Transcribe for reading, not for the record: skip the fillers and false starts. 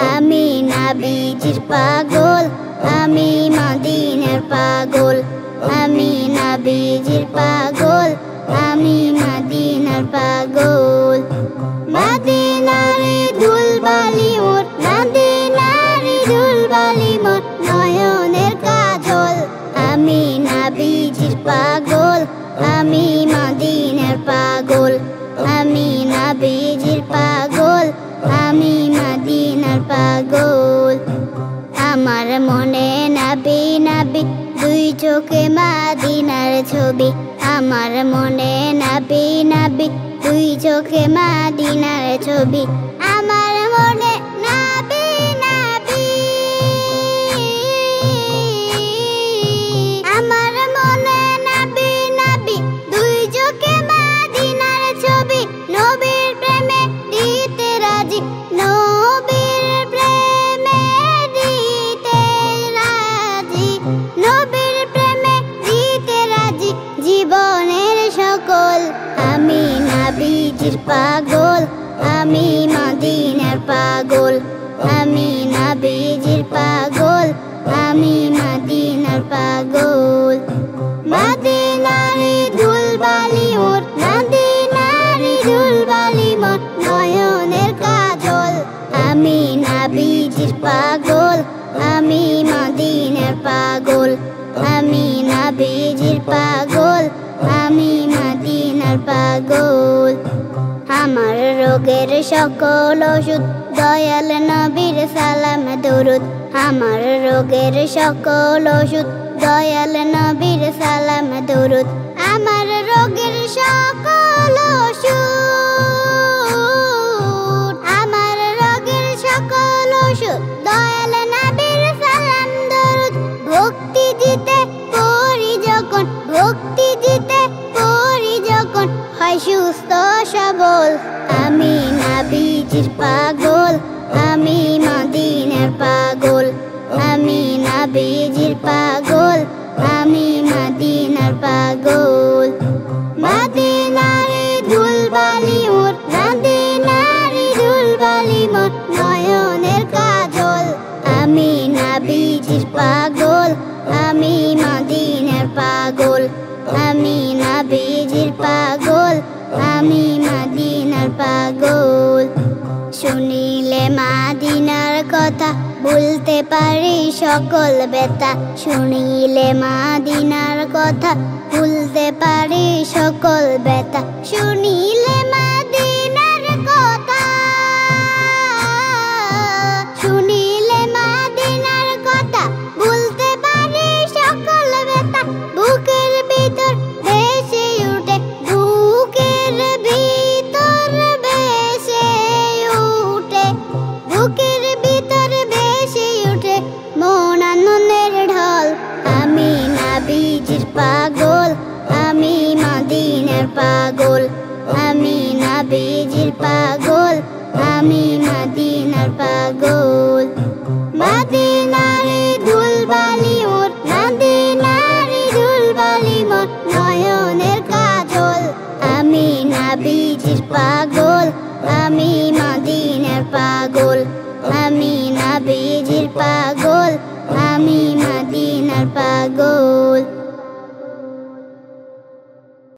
আমি নবীজির পাগল, আমি মদিনার পাগল। আমি নবীজির পাগল, আমি মদিনার পাগল। মদিনার ধুলবালি মোর, মদিনার ধুলবালি মোর নয়নের কাজল। আমি নবীজির পাগল, আমি মদিনার পাগল। আমি নবীজির পাগল, আমি মদিনার পাগল। আমার মনে নবী নবী দুই চোখে মদিনার ছবি। আমার মনে নবী নবী দুই চোখে মদিনার ছবি। আমার মনে নবী নবী, আমার মনে নবী নবী দুই চোখে মদিনার ছবি। নবীর প্রেমে দিতে রাজি, নবীর প্রেমে দিতে রাজি, নবীর প্রেমে দিতে রাজি জীবনের সকল। আমি নবীজির পাগল, আমি মদিনার পাগল। আমি নবীজির পাগল, আমি মদিনার পাগল। মদিনার ধুলবালি মোর, মদিনার ধুলবালি মোর নয়নের কাজল। আমি নবীজির পাগল, আমি মদিনার পাগল। আমি নবীজির পাগল, আমি মদিনার পাগল। আমার রোগের সকল ওষুধ দয়াল নবীর সালাম দরুদ। আমার রোগের সকল ওষুধ দয়াল নবীর সালাম দরুদ। আমার রোগের সকল ওষুধ, আমার রোগের সকল ওষুধ দয়াল নবীর সালাম দরুদ। ভক্তি দিতে করি যখন, ভক্তি দিতে করি যখন হয় সুস্থ সবল। আমি নবীজির পাগল, আমি মদিনার পাগল। আমি নবীজির পাগল, আমি মদিনার পাগল। মদিনার ধুলবালি মোর, মদিনার ধুলবালি মোর নয়নের কাজল। আমি নবীজির পাগল, আমি মদিনার পাগল। আমি নবীজির পাগল, আমি মদিনার পাগল। শুনিলে মদিনার কথা ভুলতে পারি সকল ব্যথা। শুনিলে মদিনার কথা ভুলতে পারি সকল ব্যথা। শুনিলে মদিনার কথা, শুনিলে মদিনার কথা ভুলতে পারি সকল ব্যথা। বুকের ভিতর ভেসে উঠে, বুকের ভিতর ভেসে উঠে, বুকের ভিতর ভেসে উঠে মন আনন্দের ঢল। আমি নবীজির পাগল, আমি মদিনার পাগল। আমি নবীজির পাগল, আমি মদিনার পাগল। মদিনার ধুলবালি মোর, মদিনার ধুলবালি মোর নয়নের কাজল। আমি নবীজির পাগল, আমি মদিনার পাগল। আমি নবীজির পাগল, আমি মদিনার পাগল।